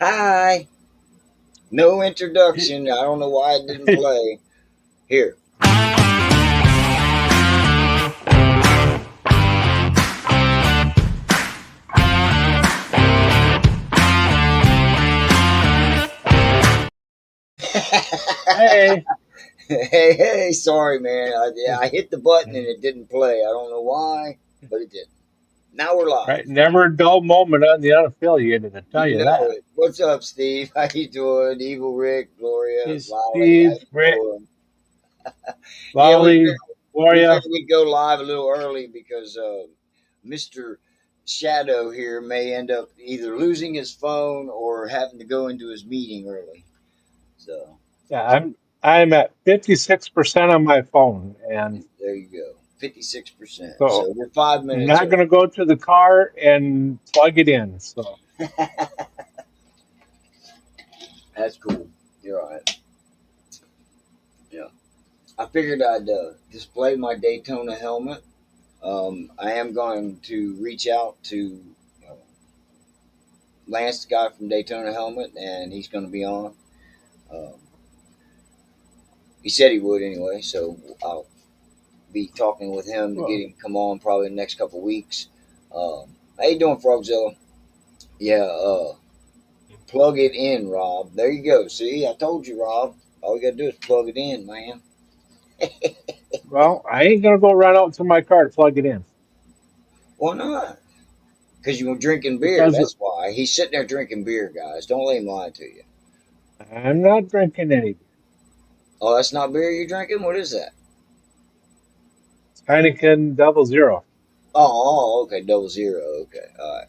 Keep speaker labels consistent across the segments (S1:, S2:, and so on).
S1: Hi. No introduction. I don't know why it didn't play. Here.
S2: Hey,
S1: Hey, sorry, man. I hit the button and it didn't play. I don't know why, but it did. Now we're live.
S2: right, never a dull moment on the unaffiliated, I tell
S1: You
S2: you
S1: know
S2: that.
S1: it. What's up, Steve? How you doing? Evil Rick, Gloria,
S2: Hey,
S1: Lolly, how
S2: Steve,
S1: you
S2: Rick,
S1: doing? Yeah,
S2: Lolly,
S1: we
S2: Gloria.
S1: figured we'd go live a little early because Mr. Shadow here may end up either losing his phone or having to go into his meeting early. So
S2: Yeah, I'm at 56% on my phone, and
S1: there you go, 56%.
S2: so
S1: So we're 5 minutes
S2: not
S1: early.
S2: gonna go to the car and plug it in. So
S1: That's cool. You're all right. Yeah, I figured I'd display my Daytona helmet. I am going to reach out to uh, Lance, the guy from Daytona Helmet, and he's going to be on. Um, he said he would anyway, so I'll be talking with him to get
S2: well,
S1: him to come on probably in the next couple of weeks. How you doing, Frogzilla? Yeah, plug it in, Rob. There you go. See, I told you, Rob. All you gotta do is plug it in, man.
S2: well, I ain't gonna go run out to my car to plug it in
S1: Why not? Because you were drinking beer.
S2: because
S1: That's why. He's sitting there drinking beer, guys. Don't let him lie to you.
S2: I'm not drinking any
S1: Oh, that's not beer you're drinking? What is that?
S2: Heineken Double Zero.
S1: Okay. Double zero. Okay. All right.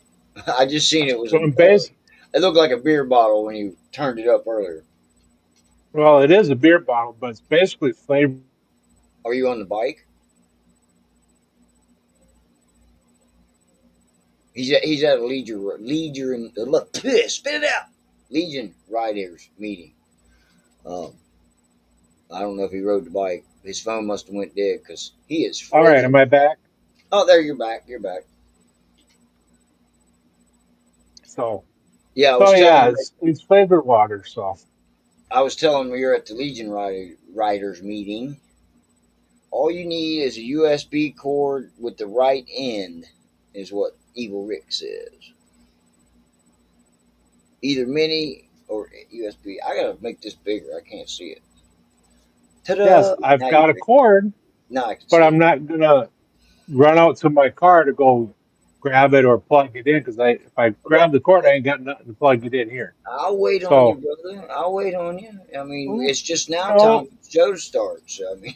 S1: I just seen it was
S2: So I'm bas
S1: it looked like a beer bottle when you turned it up earlier.
S2: Well, it is a beer bottle, but it's basically flavored.
S1: Are you on the bike? He's at a spit it out. Legion Riders meeting. Um, I don't know if he rode the bike. His phone must have went dead because he is
S2: All right,
S1: frozen.
S2: am I back?
S1: Oh, there you're back. You're back.
S2: So,
S1: Yeah,
S2: so yeah, it's flavored water. So,
S1: I was telling him you're at the Riders meeting. All you need is a USB cord with the right end, is what Evil Rick says. Either mini or USB. I gotta make this bigger. I can't see it.
S2: yes,
S1: Ta-da!
S2: I've
S1: Now you
S2: got a
S1: can.
S2: cord,
S1: Now I can
S2: but
S1: see
S2: I'm
S1: it.
S2: not gonna run out to my car to go grab it or plug it in because if I
S1: Well,
S2: grab the cord, I ain't got nothing to plug it in here.
S1: I'll wait on you,
S2: So,
S1: brother. I'll wait on you. I mean,
S2: mm,
S1: it's just now time
S2: no,
S1: for the show to start. So I mean,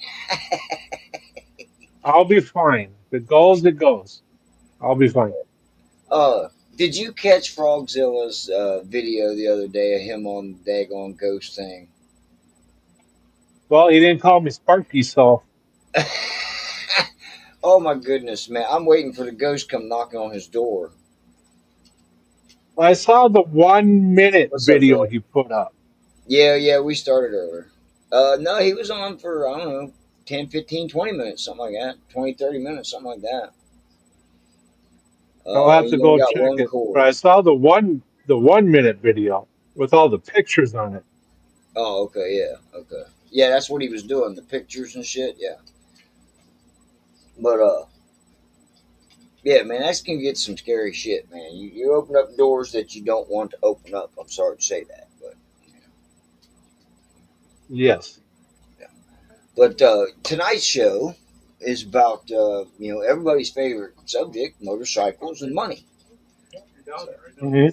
S2: I'll be fine. If it goes, it goes. I'll be fine.
S1: uh, did you catch Frogzilla's video the other day of him on the daggone ghost thing?
S2: Well, he didn't call me Sparky, so
S1: Oh my goodness, man! I'm waiting for the ghost to come knocking on his door.
S2: I saw the 1 minute
S1: What's up,
S2: video
S1: Ray?
S2: he put up.
S1: Yeah, we started earlier. No, he was on for, I don't know, 10, 15, 20 minutes, something like that. 20, 30 minutes, something like that.
S2: I'll have to
S1: He only
S2: go
S1: got
S2: check
S1: one
S2: it. But
S1: chord.
S2: I saw the 1 minute video with all the pictures on it.
S1: Oh, okay, yeah, okay. Yeah, that's what he was doing, the pictures and shit, yeah. But, yeah, man, that's gonna get some scary shit, man. You open up doors that you don't want to open up. I'm sorry to say that, but,
S2: Yes.
S1: yeah. But, tonight's show is about, everybody's favorite subject, motorcycles and money. So,
S2: Hmm.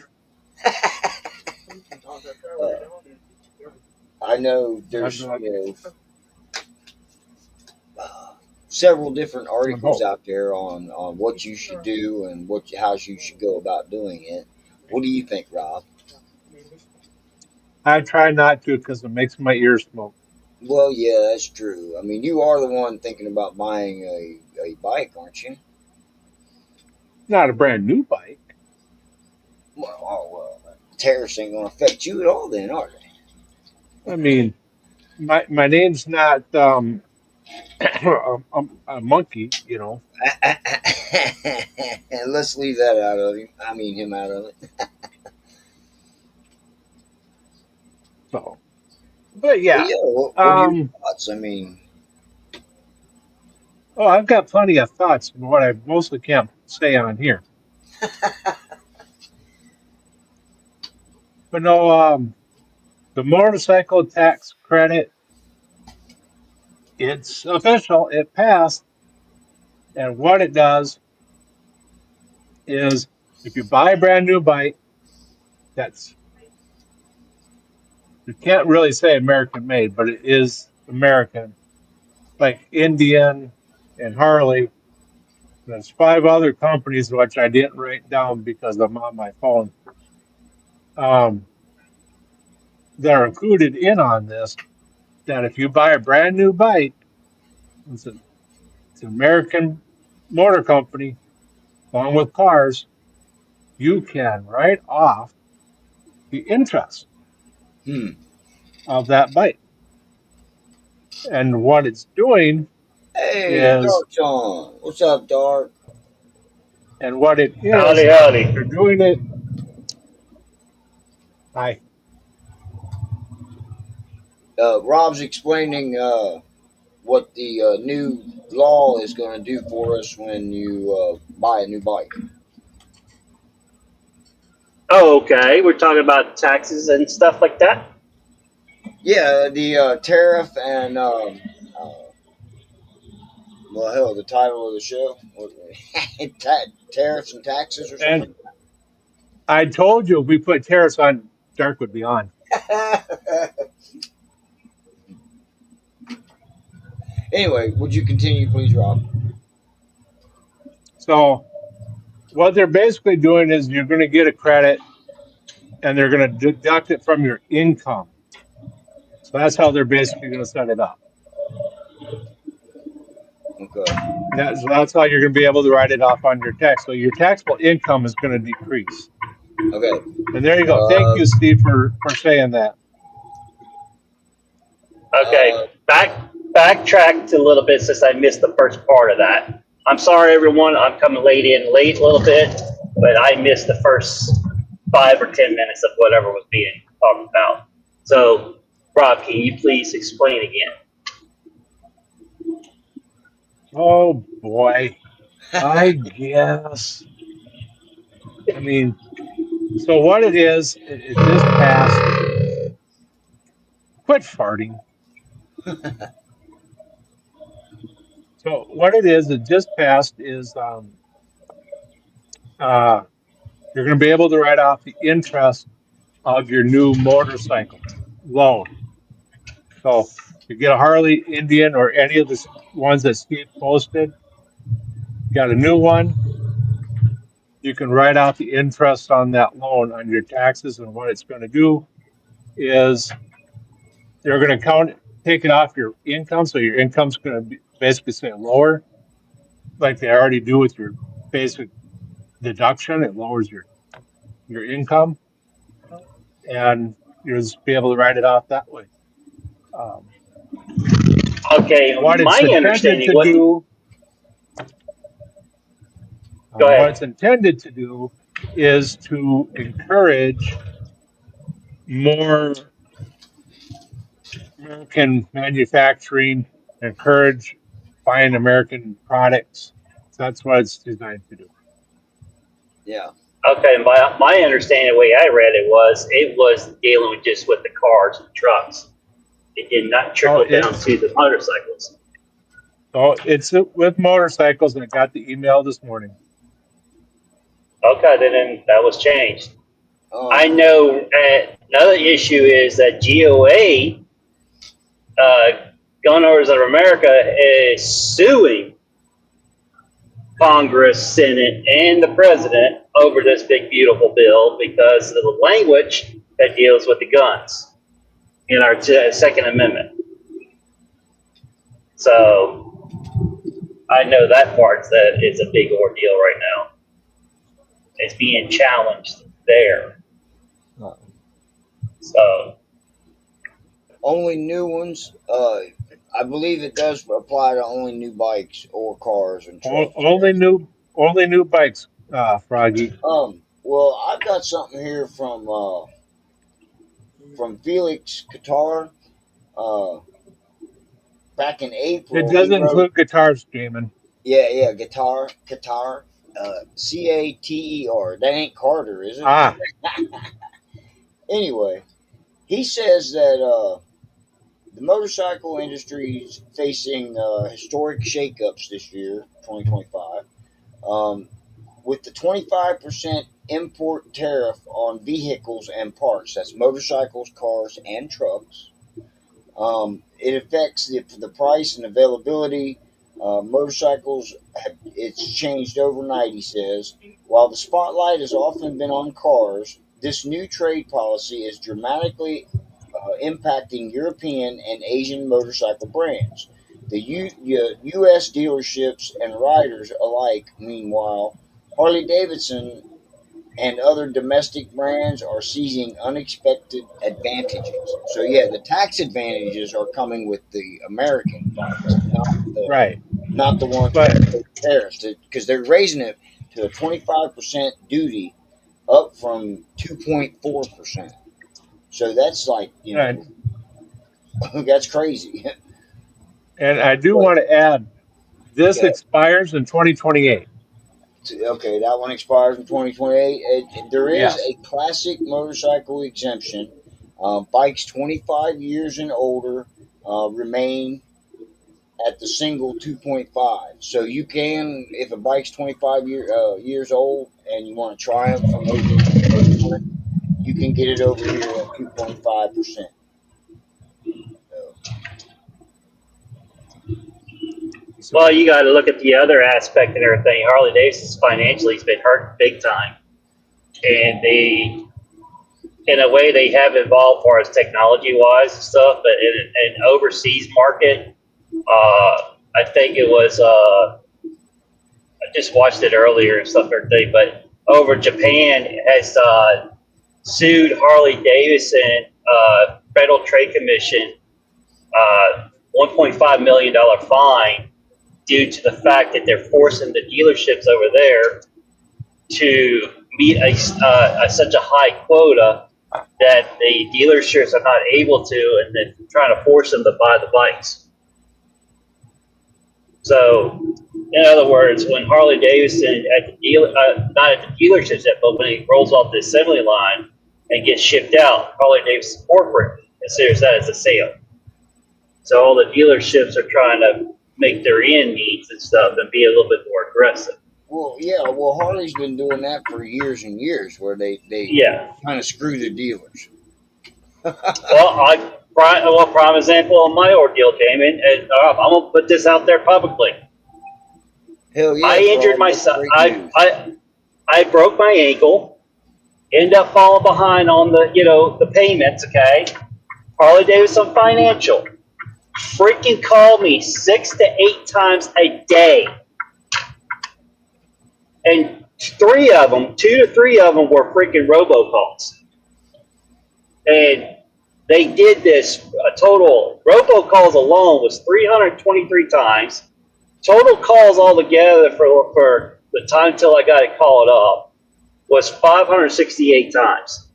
S1: uh, I know
S2: I've
S1: there's
S2: got.
S1: uh, several different
S2: I'm
S1: articles
S2: home.
S1: out there on what you should do and how you should go about doing it. What do you think, Rob?
S2: I try not to because it makes my ears smoke.
S1: Well, yeah, that's true. I mean, you are the one thinking about buying a bike, aren't you?
S2: Not a brand new bike.
S1: Well, tariffs ain't going to affect you at all, then, are
S2: I mean, my name's not a monkey, you know.
S1: they? Let's leave that out of him. I mean, him out of it.
S2: So, but
S1: Well,
S2: yeah,
S1: yeah. What are your
S2: um,
S1: thoughts? I mean,
S2: oh, I've got plenty of thoughts, but what I mostly can't say on here. But no, the motorcycle tax credit, it's official. It passed, and what it does is, if you buy a brand new bike, that's you can't really say American made, but it is American, like Indian and Harley. There's five other companies which I didn't write down because I'm on my phone. Um, that are included in on this. That if you buy a brand new bike, it's, a, it's an American motor company along with cars, you can write off the interest
S1: hmm.
S2: of that bike. And what it's doing
S1: Hey,
S2: is,
S1: Dark's on. What's up, Dark?
S2: and what it
S3: Howdy,
S2: is,
S3: howdy.
S2: they're doing it. I
S1: Rob's explaining what the new law is going to do for us when you buy a new bike.
S3: Oh, okay. We're talking about taxes and stuff like that.
S1: Yeah, the tariff and well, hell, the title of the show, tariffs and taxes or something.
S2: and I told you if we put tariffs on, Dark would be on.
S1: Anyway, would you continue, please, Rob?
S2: So what they're basically doing is you're going to get a credit, and they're going to deduct it from your income. So that's how they're basically going to set it up.
S1: Okay.
S2: That's how you're going to be able to write it off on your tax. So your taxable income is going to decrease.
S1: Okay.
S2: And there you go. Thank
S1: Uh,
S2: you, Steve, for saying that.
S1: uh,
S3: Okay, backtrack to a little bit since I missed the first part of that. I'm sorry, everyone. I'm coming late a little bit, but I missed the first 5 or 10 minutes of whatever was being talked about. So, Rob, can you please explain again?
S2: Oh boy. I guess. I mean, so what it is, it just passed. Quit farting. So what it is, it just passed is uh, you're going to be able to write off the interest of your new motorcycle loan. So you get a Harley Indian or any of the ones that Steve posted, got a new one, you can write out the interest on that loan on your taxes. And what it's going to do is they're going to take it off your income. So your income's going to be basically say lower, like they already do with your basic deduction. It lowers your income, and you'll just be able to write it off that way. Um,
S3: Okay,
S2: what it's
S3: my
S2: intended
S3: understanding.
S2: to do,
S3: Go
S2: what it's
S3: ahead.
S2: intended to do, is to encourage more American manufacturing, encourage buying American products. So that's what it's designed to do.
S1: yeah.
S3: Okay, my understanding, the way I read it was dealing with just with the cars and trucks. It did not
S2: So
S3: trickle down to the motorcycles.
S2: it's with motorcycles, and I got the email this morning.
S3: Okay, then that was changed. I
S1: Um.
S3: know another issue is that GOA, uh, Gun Owners of America, is suing Congress, Senate, and the president over this big, beautiful bill because of the language that deals with the guns in our Second Amendment. So I know that part that is a big ordeal right now. It's being challenged there. So
S1: Only new ones. I believe it does apply to only new bikes or cars and trucks.
S2: Only new bikes, Froggy.
S1: Well, I've got something here from from Felix Qatar. Uh, Back in
S2: It
S1: April,
S2: does
S1: he wrote,
S2: include guitars, Jamin.
S1: yeah, Qatar, Cater. That ain't Carter, is it?
S2: Ah,
S1: Anyway, he says that the motorcycle industry is facing historic shakeups this year, 2025, um, with the 25% import tariff on vehicles and parts. That's motorcycles, cars, and trucks. It affects the price and availability. Motorcycles, it's changed overnight, he says. While the spotlight has often been on cars, this new trade policy is dramatically impacting European and Asian motorcycle brands. The U.S. dealerships and riders alike, meanwhile, Harley Davidson and other domestic brands are seizing unexpected advantages. So yeah, the tax advantages are coming with the American bikes,
S2: right.
S1: not the ones that
S2: But
S1: pay tariffs, because they're raising it to a 25% duty, up from 2.4%. So that's like,
S2: and
S1: that's crazy.
S2: and I do
S1: But
S2: want to add, this
S1: okay,
S2: expires in 2028.
S1: okay, that one expires in 2028. There is
S2: Yes.
S1: a classic motorcycle exemption. Bikes 25 years and older remain at the single 2.5. So you can, if a bike's 25 years old and you want to Triumph from over 100, you can get it over here at 2.5%. So,
S2: So,
S3: Well, you got to look at the other aspect and everything. Harley Davidson financially has been hurt big time, and they, in a way, they have evolved far as technology wise and stuff. But in an overseas market, I think it was. I just watched it earlier and stuff everything. But over Japan has sued Harley Davidson Federal Trade Commission $1.5 million fine due to the fact that they're forcing the dealerships over there to meet such a high quota that the dealerships are not able to, and then trying to force them to buy the bikes. So, in other words, when Harley Davidson at the not at the dealerships yet, but when it rolls off the assembly line and gets shipped out, Harley Davidson corporate considers that as a sale. So all the dealerships are trying to make their end meets and stuff and be a little bit more aggressive.
S1: well, yeah, well, Harley's been doing that for years and years, where they
S3: Yeah.
S1: kind of screw the dealers.
S3: Prime example of my ordeal, Damon, and I'm gonna put this out there publicly.
S1: Hell yeah,
S3: I injured
S1: Carl, that's
S3: myself.
S1: great news.
S3: I broke my ankle. Ended up falling behind on the payments. Okay, Harley Davidson Financial freaking called me 6 to 8 times a day, and 2 to 3 of them were freaking robocalls. And they did this total robocalls alone was 323 times. Total calls altogether for the time till I got it called up was 568 times.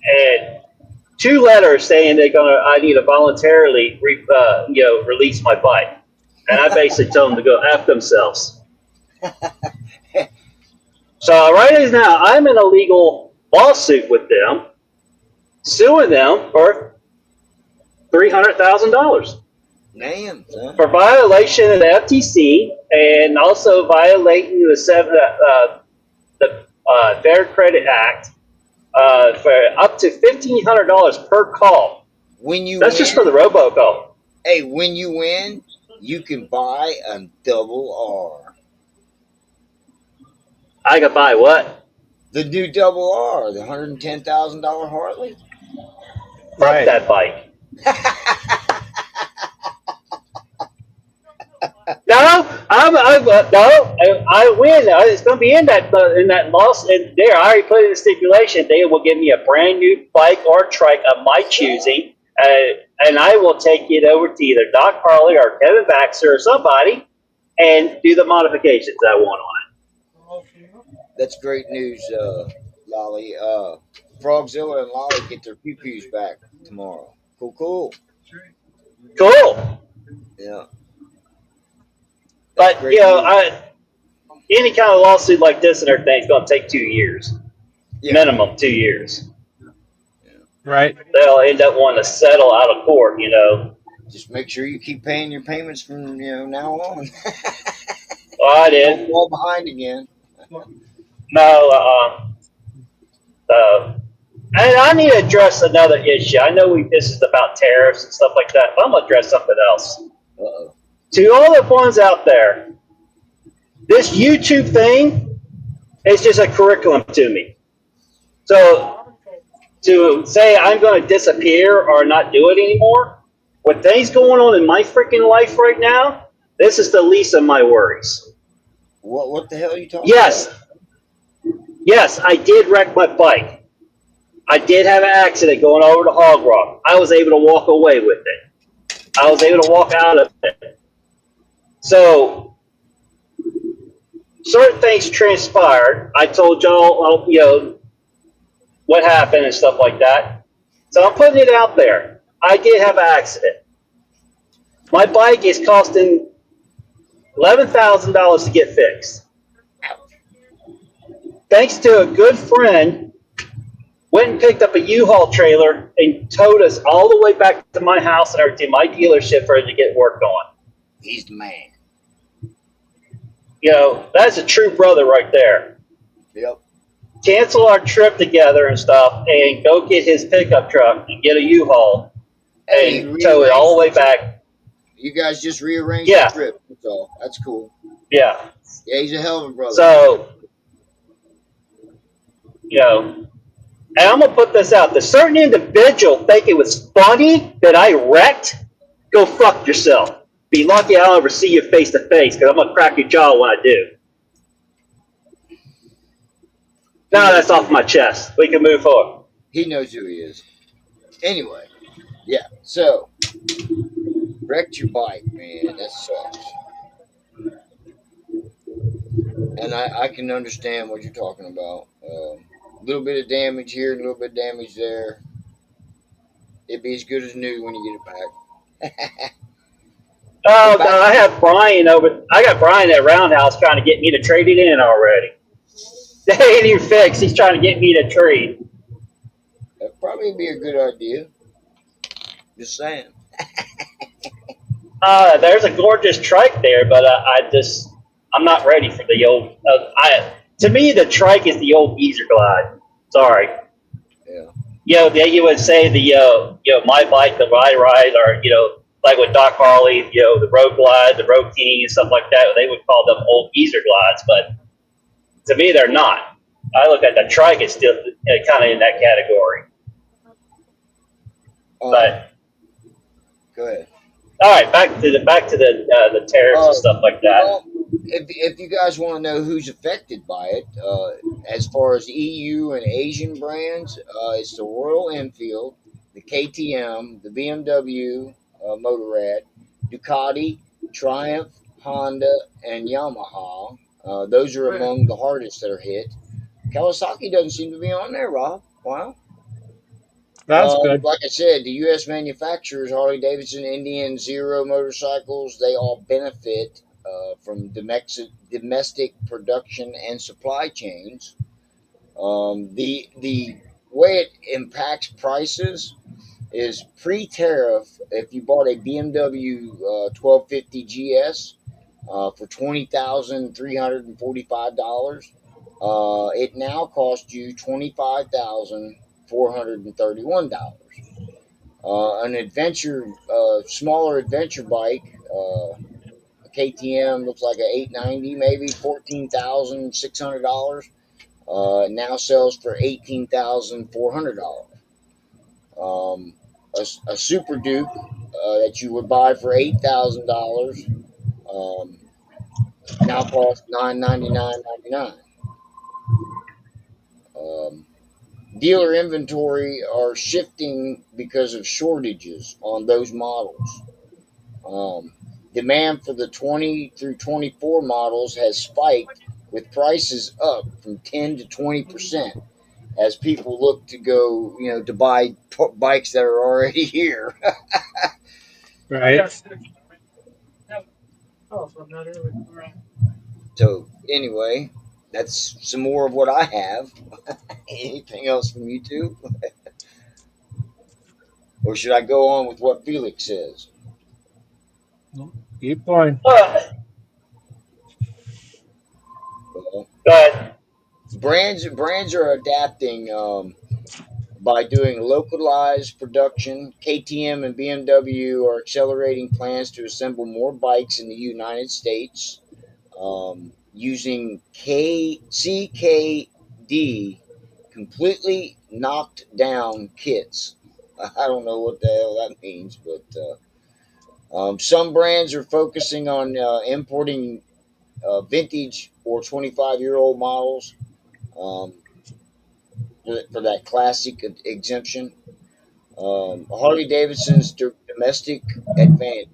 S3: And 2 letters saying I need to voluntarily release my bike. And I basically told them to go F themselves. So right now I'm in a legal lawsuit with them, suing them for $300,000
S1: Damn, son.
S3: for violation of the FTC and also violating the Fair Credit Act for up to $1,500 per call.
S1: When you
S3: That's just for the
S1: win,
S3: robocall.
S1: hey, when you win, you can buy a double R.
S3: I could buy what?
S1: The new double R, the $110,000 Harley.
S3: Fuck
S2: right.
S3: that bike. No, I win. It's going to be in that loss. And there, I already put in the stipulation. They will give me a brand new bike or trike of my choosing, and I will take it over to either Doc Harley or Kevin Baxter or somebody, and do the modifications I want on it.
S1: That's great news, Lolly. Frogzilla and Lolly get their pew pews back tomorrow. Cool, cool.
S3: Cool.
S1: Yeah, that's
S3: But
S1: great news.
S3: any kind of lawsuit like this and everything is going to take 2 years,
S1: Yeah,
S3: minimum 2 years.
S1: yeah.
S2: Right.
S3: They'll end up wanting to settle out of court.
S1: Just make sure you keep paying your payments from now on.
S3: Oh, I
S1: Don't
S3: did.
S1: fall behind again.
S3: No. Uh, and I need to address another issue. I know this is about tariffs and stuff like that, but I'm going to address something else.
S1: Uh oh.
S3: To all the ones out there, this YouTube thing is just a curriculum to me. So to say I'm going to disappear or not do it anymore, with things going on in my freaking life right now, this is the least of my worries.
S1: What the hell are you talking about?
S3: Yes, yes, I did wreck my bike. I did have an accident going over to Hog Rock. I was able to walk away with it. I was able to walk out of it. So certain things transpired. I told y'all, what happened and stuff like that. So I'm putting it out there. I did have an accident. My bike is costing $11,000 to get fixed. Thanks to a good friend, went and picked up a U-Haul trailer and towed us all the way back to my house and to my dealership for it to get worked on.
S1: He's the man.
S3: That's a true brother right there.
S1: Yep.
S3: Cancel our trip together and stuff and go get his pickup truck and get a U-Haul
S1: Hey,
S3: and tow it all the way back.
S1: You guys just rearranged
S3: Yeah.
S1: the trip. That's all. That's cool.
S3: Yeah.
S1: Yeah, he's a hell of a brother.
S3: So, and I'm going to put this out. The certain individual think it was funny that I wrecked, go fuck yourself. Be lucky I'll ever see you face to face because I'm going to crack your jaw when I do. Now that's off my chest. We can move forward.
S1: He knows who he is. Anyway, yeah. So, wrecked your bike, man. That sucks. And I can understand what you're talking about. A little bit of damage here, a little bit of damage there. It'd be as good as new when you get it back.
S3: Oh,
S1: But back
S3: God,
S1: to
S3: I got Brian at Roundhouse trying to get me to trade it in already. They ain't even fixed. He's trying to get me to trade.
S1: that'd probably be a good idea. Just saying.
S3: There's a gorgeous trike there, but I'm not ready for the old. To me, the trike is the old Geezer Glide. Sorry.
S1: Yeah.
S3: They would say my bike, the ride, or like with Doc Harley, the Road Glide, the Road King, and stuff like that. They would call them old Geezer Glides, but to me, they're not. I look at the trike; it's still kind of in that category. But
S1: Go ahead.
S3: all right, back to the tariffs and stuff like that.
S1: Well, if you guys want to know who's affected by it, as far as EU and Asian brands, it's the Royal Enfield, the KTM, the BMW Motorrad, Ducati, Triumph, Honda, and Yamaha. Those are among the hardest that are hit. Kawasaki doesn't seem to be on there, Rob. Wow.
S2: That's good.
S1: Like I said, the U.S. manufacturers, Harley Davidson, Indian, Zero motorcycles, they all benefit from domestic production and supply chains. The way it impacts prices is pre-tariff. If you bought a BMW 1250 GS for $20,345, it now costs you $25,431. An smaller adventure bike, a KTM looks like a 890, maybe $14,600. Now sells for $18,400. Um, a Super Duke that you would buy for $8,000 now costs $999.99. Um, Dealer inventory are shifting because of shortages on those models. Demand for the 20 through 24 models has spiked with prices up from 10 to 20%. as people look to go, to buy bikes that are already here.
S2: Right.
S1: So anyway, that's some more of what I have. Anything else from you two, or should I go on with what Felix says?
S2: Keep going.
S1: Well,
S3: But
S1: brands are adapting. By doing localized production, KTM and BMW are accelerating plans to assemble more bikes in the United States using CKD, completely knocked down kits. I don't know what the hell that means, but some brands are focusing on importing vintage or 25-year-old models um, for that classic exemption. Harley Davidson's domestic advantage.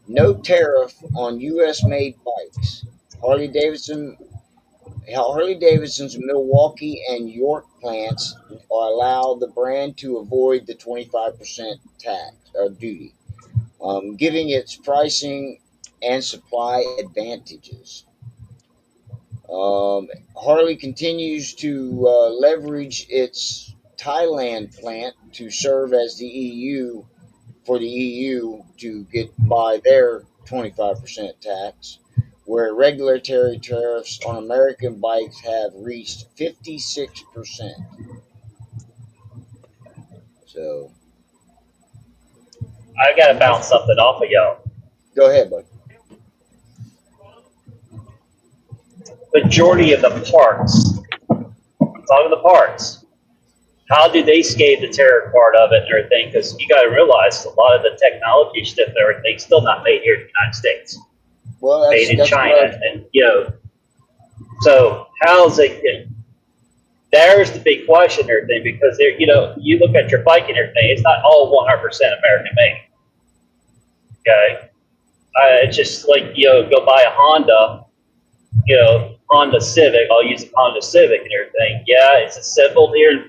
S1: No tariff on U.S. made bikes. Harley Davidson Harley Davidson's Milwaukee and York plants allow the brand to avoid the 25% tax or duty, giving its pricing and supply advantages. Harley continues to leverage its Thailand plant to serve as the EU for the EU to get by their 25% tax, where regulatory tariffs on American bikes have reached 56%. So
S3: I gotta bounce something off of y'all.
S1: go ahead, bud.
S3: Majority of the parts, talking the parts, how do they scale the tariff part of it and everything? Because you got to realize a lot of the technology stuff and everything's still not made here in the United States,
S1: Well,
S3: made in
S1: that's what
S3: China, and so how's it? There's the big question and everything because there, you look at your bike and everything, it's not all 100% American made. Okay, it's just like go buy a Honda, Honda Civic. I'll use a Honda Civic and everything. Yeah, it's assembled here,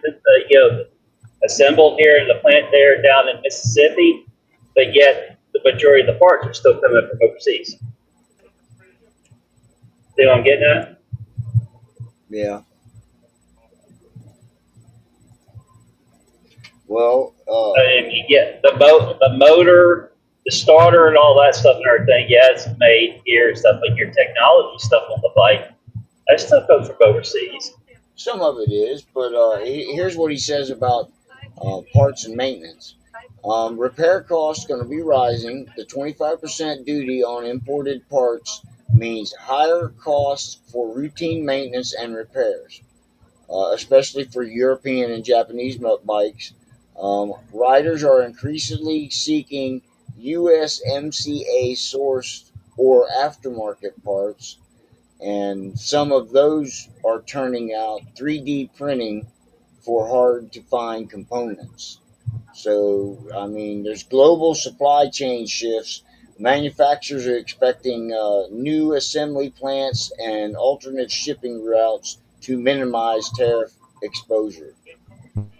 S3: assembled here in the plant there down in Mississippi, but yet the majority of the parts are still coming from overseas. See what I'm getting at?
S1: Yeah. Well,
S3: And you get the motor, the starter, and all that stuff and everything. Yeah, it's made here and stuff, but your technology stuff on the bike, that stuff comes from overseas.
S1: some of it is, but here's what he says about parts and maintenance. Repair costs going to be rising. The 25% duty on imported parts means higher costs for routine maintenance and repairs, especially for European and Japanese bikes. Riders are increasingly seeking USMCA sourced or aftermarket parts, and some of those are turning out 3D printing for hard to find components. So, I mean, there's global supply chain shifts. Manufacturers are expecting new assembly plants and alternate shipping routes to minimize tariff exposure.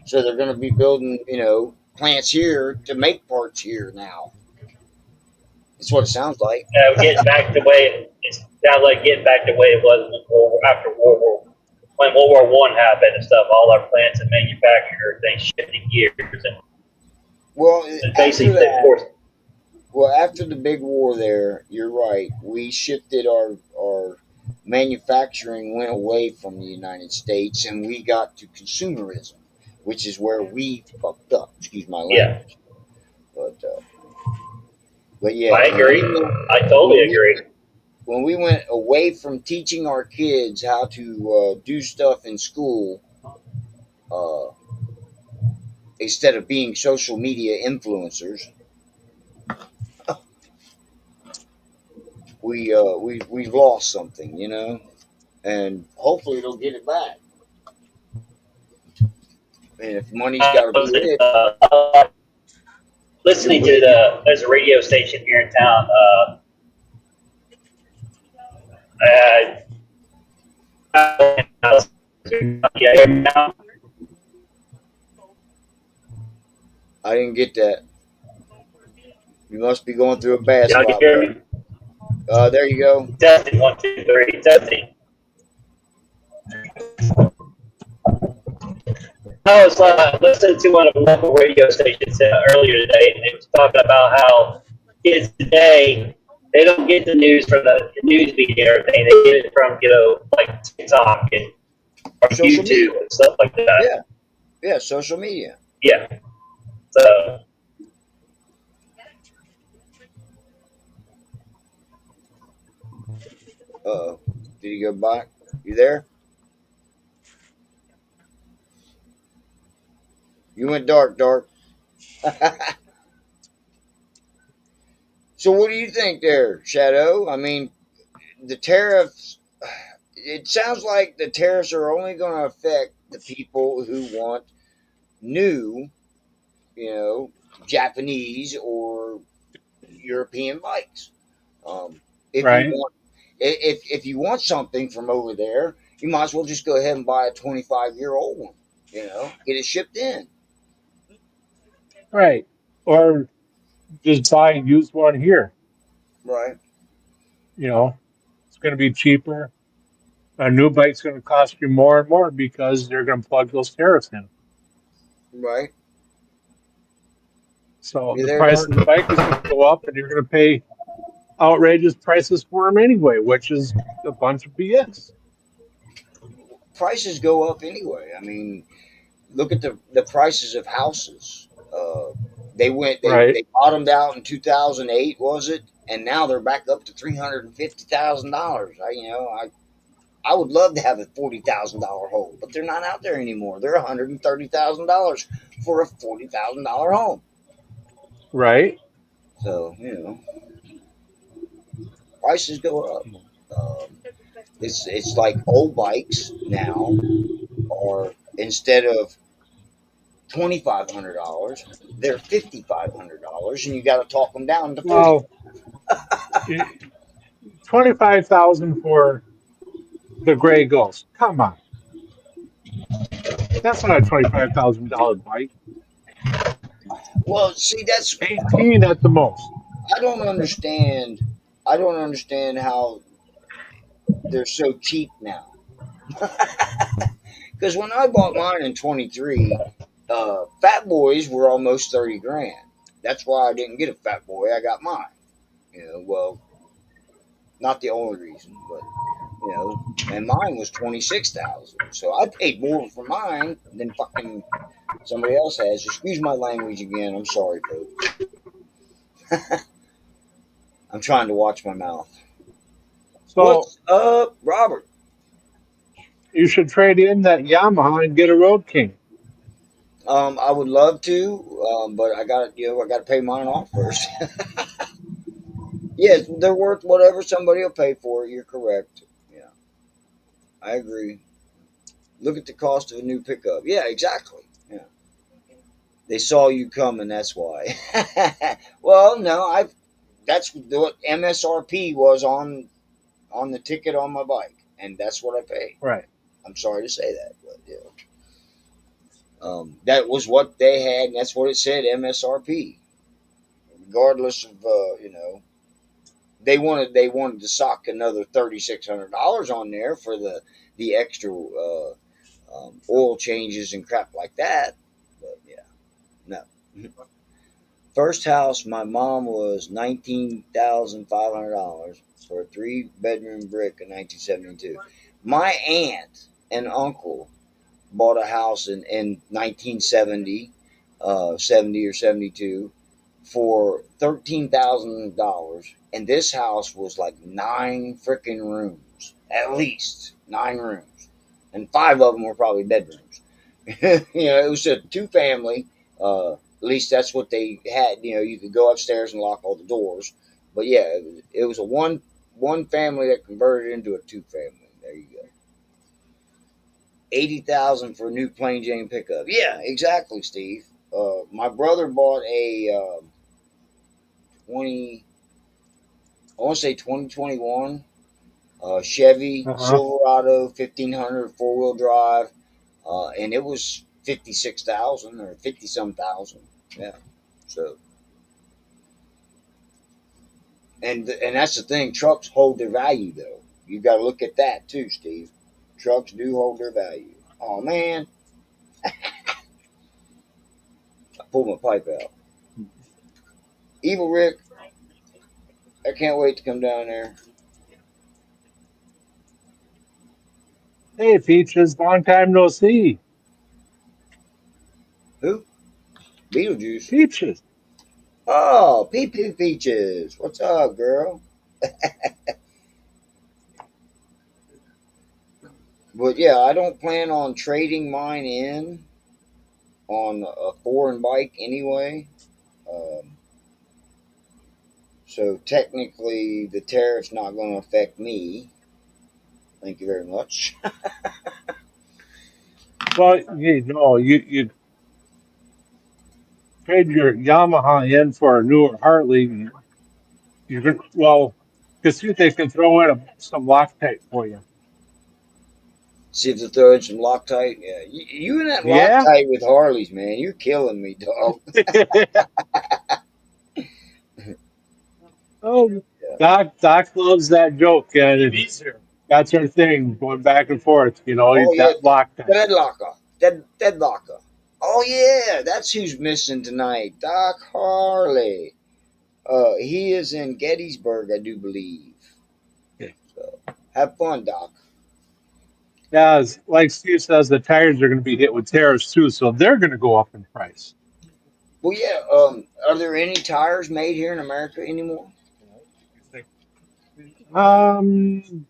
S1: So they're going to be building, plants here to make parts here now. That's what it sounds like.
S3: Getting back the way it sounds like getting back the way it was after World War when World War One happened and stuff. All our plants and manufacturing things shifting gears
S1: Well,
S3: and
S1: after
S3: basically, of
S1: that,
S3: course,
S1: well, after the big war there, you're right. We shifted our manufacturing went away from the United States and we got to consumerism, which is where we fucked up. Excuse my
S3: yeah,
S1: language. But but yeah,
S3: I agree. I totally
S1: when we
S3: agree.
S1: when we went away from teaching our kids how to do stuff in school, uh, instead of being social media influencers, we've lost something, and hopefully they'll get it back. And if money's
S3: I
S1: got to be
S3: was
S1: it,
S3: listening to there's a radio station here in town. Uh, yeah, now.
S1: I didn't get that. You must be going through a bad
S3: Y'all can
S1: spot,
S3: hear
S1: bud.
S3: me?
S1: There you go.
S3: Testing, 1, 2, 3, testing. I was listening to one of the local radio stations earlier today, and they was talking about how kids today they don't get the news from the news media or anything. They get it from like TikTok and or
S1: Social media.
S3: YouTube and stuff like that.
S1: Yeah, yeah, social media.
S3: Yeah. So
S1: Uh-oh. Did you go back? You there? You went dark, dark. So what do you think there, Shadow? I mean, the tariffs, it sounds like the tariffs are only going to affect the people who want new, you know, Japanese or European bikes. Um, if you
S2: Right.
S1: want, if you want something from over there, you might as well just go ahead and buy a 25-year-old one. You know, get it shipped in.
S2: Right. Or just buy a used one here.
S1: Right,
S2: You know, it's going to be cheaper. A new bike's going to cost you more and more because they're going to plug those tariffs in.
S1: right.
S2: So
S1: You
S2: the
S1: there,
S2: price
S1: dark?
S2: of the bike is going to go up, and you're going to pay outrageous prices for them anyway, which is a bunch of BS.
S1: Prices go up anyway. I mean, look at the prices of houses. They
S2: Right.
S1: bottomed out in 2008, was it? And now they're back up to $350,000. I would love to have a $40,000 home, but they're not out there anymore. They're $130,000 for a $40,000 home.
S2: Right.
S1: So prices go up. It's like old bikes now are, instead of $2,500, they're $5,500, and you got to talk them down to 40.
S2: Well, 25,000 for the Gray Ghost. Come on, that's not a $25,000 bike.
S1: Well, see, that's
S2: 18 at the most.
S1: I don't understand. I don't understand how they're so cheap now. Because when I bought mine in 23, Fat Boys were almost 30 grand. That's why I didn't get a Fat Boy. I got mine. Well, not the only reason, but and mine was 26,000. So I paid more for mine than fucking somebody else has. Excuse my language again. I'm sorry, folks. I'm trying to watch my mouth.
S2: So
S1: What's up, Robert?
S2: you should trade in that Yamaha and get a Road King.
S1: I would love to, but I got to pay mine off first. Yes, they're worth whatever somebody will pay for it. You're correct. Yeah, I agree. Look at the cost of a new pickup. Yeah, exactly. Yeah, they saw you coming. That's why. Well, no, that's what MSRP was on the ticket on my bike, and that's what I paid.
S2: Right.
S1: I'm sorry to say that, but yeah, that was what they had, and that's what it said MSRP. Regardless of they wanted to sock another $3,600 on there for the extra oil changes and crap like that. But yeah, no. First house, my mom was $19,500 for a 3-bedroom brick in 1972. My aunt and uncle bought a house in 1970, 70 or 72 for $13,000, and this house was like 9 freaking rooms, at least 9 rooms, and 5 of them were probably bedrooms. It was a two-family. At least that's what they had. You could go upstairs and lock all the doors, but yeah, it was a one family that converted into a two-family. There you go. 80,000 for a new plain Jane pickup. Yeah, exactly, Steve. My brother bought a 20, I want to say 2021 Chevy
S2: Uh-huh.
S1: Silverado 1500 4-wheel drive, and it was 56,000 or 50 some thousand. Yeah. So and that's the thing. Trucks hold their value though. You got to look at that too, Steve. Trucks do hold their value. Oh man, I pulled my pipe out. Evil Rick, I can't wait to come down there.
S2: Hey, Peaches, long time no see.
S1: Who? Beetlejuice.
S2: Peaches.
S1: Oh, Pee Pee Peaches. What's up, girl? But yeah, I don't plan on trading mine in on a foreign bike anyway. Um, so technically, the tariff's not going to affect me. Thank you very much.
S2: Well, you trade your Yamaha in for a newer Harley. You can, well, because see if they can throw in some Loctite for you.
S1: See if they throw in some Loctite. Yeah, you and that
S2: Yeah.
S1: Loctite with Harleys, man, you're killing me, dog.
S2: Oh,
S1: Yeah.
S2: Doc loves that joke, and that's her thing, going back and forth.
S1: Oh
S2: He's
S1: yeah,
S2: that Loctite.
S1: Dead Locker. Dead Locker. Oh yeah, that's who's missing tonight. Doc Harley. He is in Gettysburg, I do believe.
S2: Yeah,
S1: So have fun, Doc.
S2: like Steve says, the tires are going to be hit with tariffs too, so they're going to go up in price.
S1: Well, yeah. Are there any tires made here in America anymore?
S2: Um,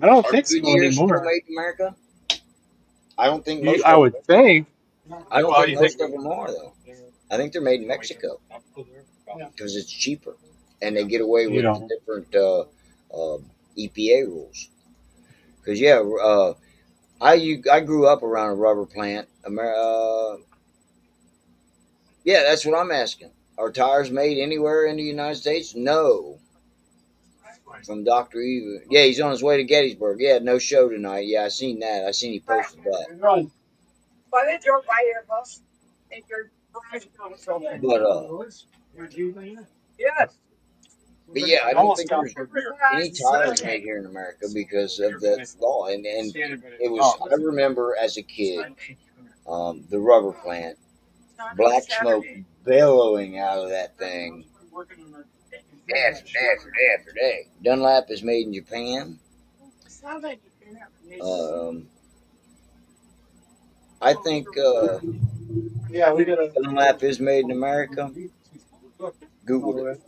S2: I don't
S1: Are
S2: think so
S1: Goodyear still
S2: anymore.
S1: made in America? I don't think most
S2: I
S1: of
S2: would
S1: them.
S2: think.
S1: I don't think most of them are though. I think they're made in Mexico because it's cheaper, and they get away
S2: You
S1: with the
S2: know,
S1: different uh, EPA rules. Because yeah, I grew up around a rubber plant. Yeah, that's what I'm asking. Are tires made anywhere in the United States? No. From Dr. Eva. Yeah, he's on his way to Gettysburg. Yeah, no show tonight. Yeah, I seen that. I seen he posted that. But yeah, I don't think there's any tires made here in America because of that law. And it was I remember as a kid, the rubber plant, black smoke billowing out of that thing day after day after day after day. Dunlap is made in Japan. Um, I think Dunlap is made in America. Googled it.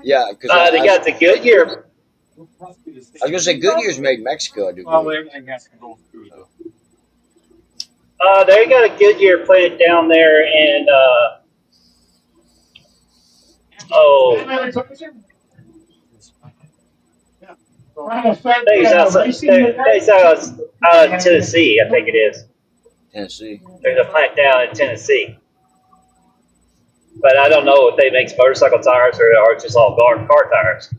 S1: Yeah, because
S3: They got the Goodyear.
S1: I was gonna say Goodyear's made in Mexico, I do
S2: well,
S1: believe.
S2: everything has to go through though.
S3: They got a Goodyear plant down there, and oh, out of Tennessee, I think it is.
S1: Tennessee.
S3: There's a plant down in Tennessee, but I don't know if they make motorcycle tires or just all car tires.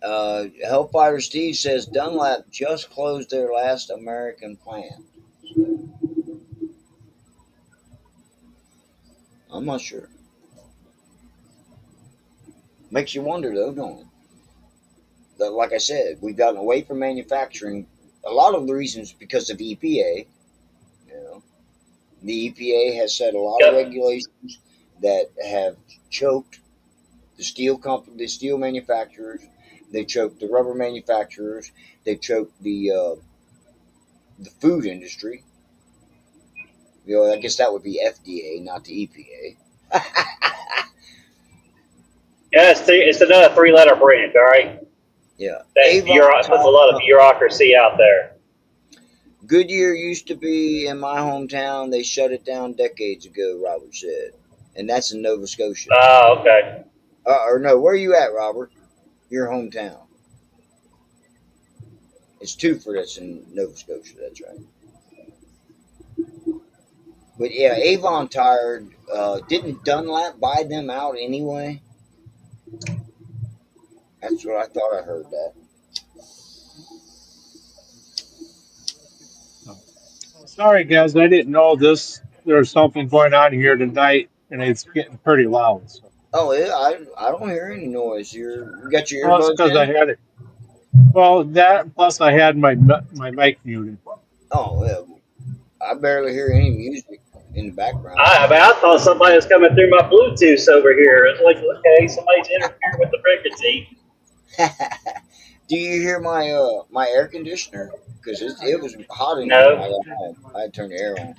S1: Hellfighter Steve says Dunlap just closed their last American plant. So I'm not sure. Makes you wonder though, don't it? That, like I said, we've gotten away from manufacturing. A lot of the reasons because of EPA. You know, the EPA has set a lot of
S3: Yep.
S1: regulations that have choked the steel manufacturers. They choked the rubber manufacturers. They choked the food industry. I guess that would be FDA, not the EPA.
S3: Yeah, it's another three-letter brand. All right,
S1: Yeah,
S3: that
S1: Avon
S3: puts a lot of bureaucracy out there.
S1: Goodyear used to be in my hometown. They shut it down decades ago. Robert said, and that's in Nova Scotia.
S3: Okay.
S1: Or no, where are you at, Robert? Your hometown. It's Twofer that's in Nova Scotia. That's right. But yeah, Avon tired. Didn't Dunlap buy them out anyway? That's what I thought. I heard that.
S2: Sorry, guys, I didn't know this. There's something going on here tonight, and it's getting pretty loud. So,
S1: Oh, yeah, I don't hear any noise. You got your
S2: well, it's
S1: earbuds
S2: because I
S1: in?
S2: had it. Well, that plus I had my mic muted.
S1: Oh, yeah. I barely hear any music in the background.
S3: I thought somebody was coming through my Bluetooth over here. It's like, okay, somebody's interfering with the frequency.
S1: Do you hear my air conditioner? Because it was hot in here when I
S3: No,
S1: got home. I had to turn the air on.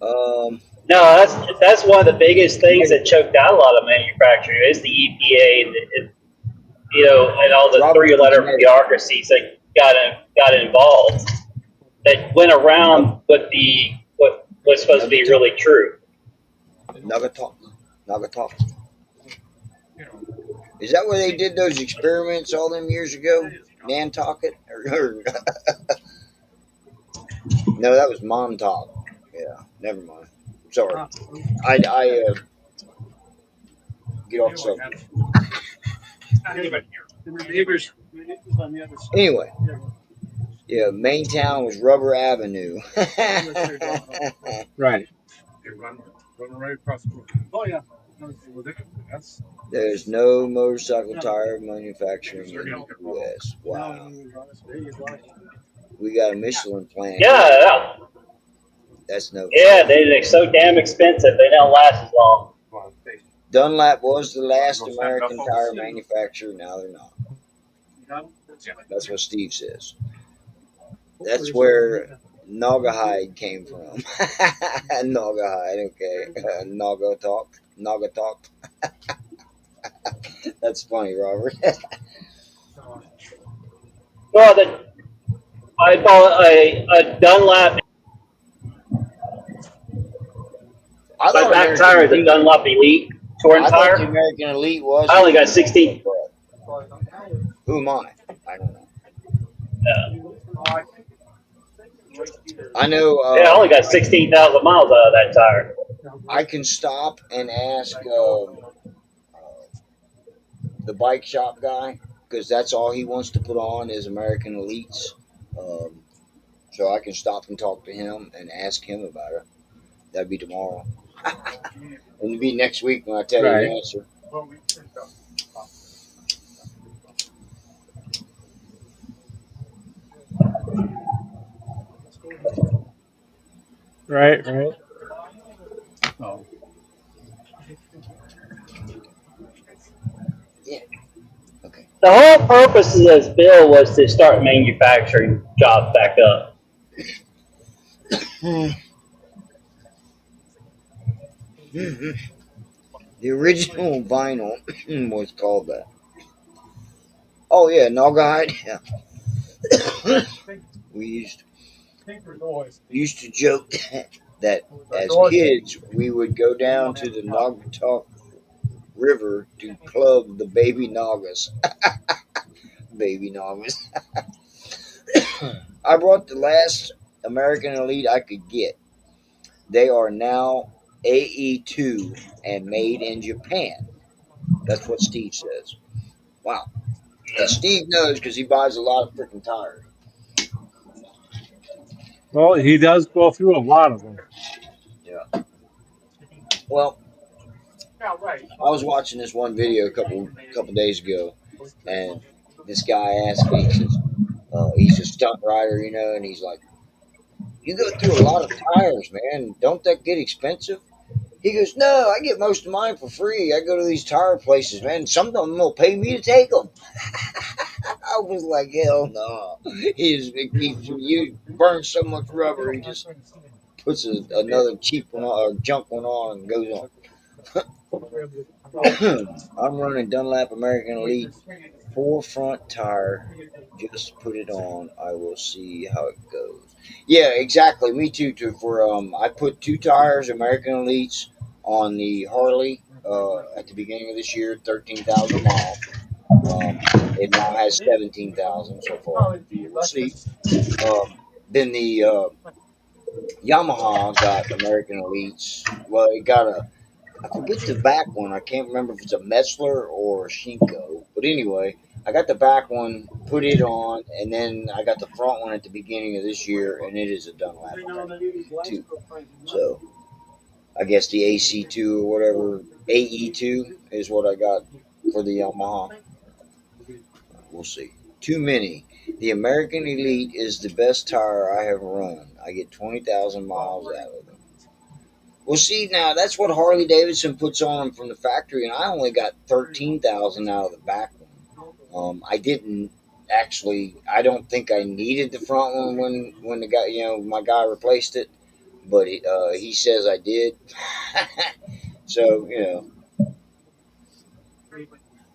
S1: Um,
S3: no, that's one of the biggest things that choked out a lot of manufacturing is the EPA, and all the
S1: Robert from
S3: three-letter
S1: Connecticut.
S3: bureaucracies that got involved that went
S1: Nug,
S3: around what was supposed to be
S1: Nugget
S3: really true.
S1: Nugget Talk. Nugget Talk. Is that where they did those experiments all them years ago? Nantucket? No, that was Montauk. Yeah, never mind. Sorry. I get off the subject. Anyway, yeah, main town was Rubber Avenue.
S2: Right.
S1: There's no motorcycle tire manufacturing in the U.S. Wow. We got a Michelin plant here.
S3: Yeah,
S1: That's no
S3: yeah,
S1: fun.
S3: they're so damn expensive they don't last as long.
S1: Dunlap was the last American tire manufacturer. Now they're not. That's what Steve says. That's where Naugahyde came from. Naugahyde, okay. Naga talk. Naga talk. That's funny, Robert.
S3: Well, I bought a Dunlop.
S1: I
S3: My
S1: thought
S3: back
S1: American
S3: tire is a
S1: Elite.
S3: Dunlop Elite touring
S1: I thought the
S3: tire.
S1: American Elite was
S3: I only
S1: the
S3: got
S1: Elite,
S3: 16.
S1: but who am I? I don't know. I know.
S3: Yeah, I only got 16,000 miles out of that tire.
S1: I can stop and ask the bike shop guy because that's all he wants to put on is American Elites. Um, so I can stop and talk to him and ask him about it. That'd be tomorrow. And it'll be next week when I tell you
S2: Right.
S1: the answer.
S2: Right. Right. Oh.
S1: Yeah. Okay.
S3: The whole purpose of this bill was to start manufacturing jobs back up.
S1: The original vinyl was called that. Oh yeah, Naugahyde. Yeah. We used to joke that as kids we would go down to the Naugatuck River to club the baby Naugas. Baby Naugas. I brought the last American Elite I could get. They are now AE2 and made in Japan. That's what Steve says. Wow. And Steve knows because he buys a lot of freaking tires.
S2: Well, he does go through a lot of them.
S1: Yeah. Well, I was watching this one video a couple days ago, and this guy asked me, he says, he's a stunt rider, and he's like, "You go through a lot of tires, man. Don't that get expensive?" He goes, "No, I get most of mine for free. I go to these tire places, man. Some of them will pay me to take them." I was like, "Hell no!" You burn so much rubber, he just puts another cheap one on, or junk one on and goes on. I'm running Dunlap American Elite 4 front tire. Just put it on. I will see how it goes. Yeah, exactly. Me too. Too. For I put 2 tires American Elites on the Harley at the beginning of this year, 13,000 miles. It now has 17,000 so far. We'll see. Then the Yamaha got American Elites. Well, it got I forget the back one. I can't remember if it's a Metzler or a Shinko. But anyway, I got the back one, put it on, and then I got the front one at the beginning of this year, and it is a Dunlap too. So I guess the AC2 or whatever, AE2 is what I got for the Yamaha. We'll see. Too many. The American Elite is the best tire I have run. I get 20,000 miles out of them. Well, see, now that's what Harley Davidson puts on them from the factory, and I only got 13,000 out of the back one. I didn't actually. I don't think I needed the front one when the guy, my guy replaced it, but he says I did. So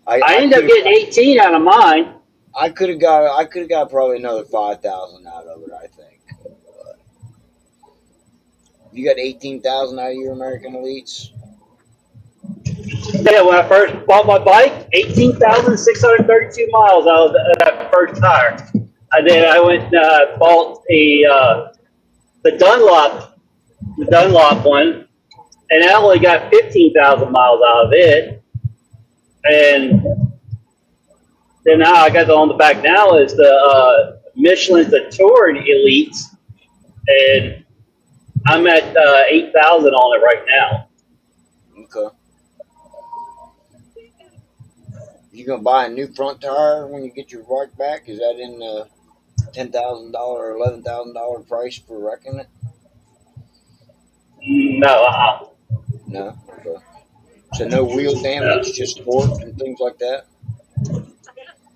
S1: I
S3: I
S1: I
S3: ended
S1: could
S3: up
S1: have
S3: getting 18 out of mine.
S1: I could have got probably another 5,000 out of it. I think. But you got 18,000 out of your American Elites.
S3: Yeah, when I first bought my bike, 18,632 miles out of that first tire. And then I went and bought the Dunlop one, and I only got 15,000 miles out of it. And then now I got on the back now is the Michelin's the Touring Elites, and I'm at 8,000 on it right now.
S1: Okay. You gonna buy a new front tire when you get your bike back? Is that in the $10,000 or $11,000 price for wrecking it?
S3: No,
S1: No. Okay. So no wheel damage,
S3: no,
S1: just torque and things like that.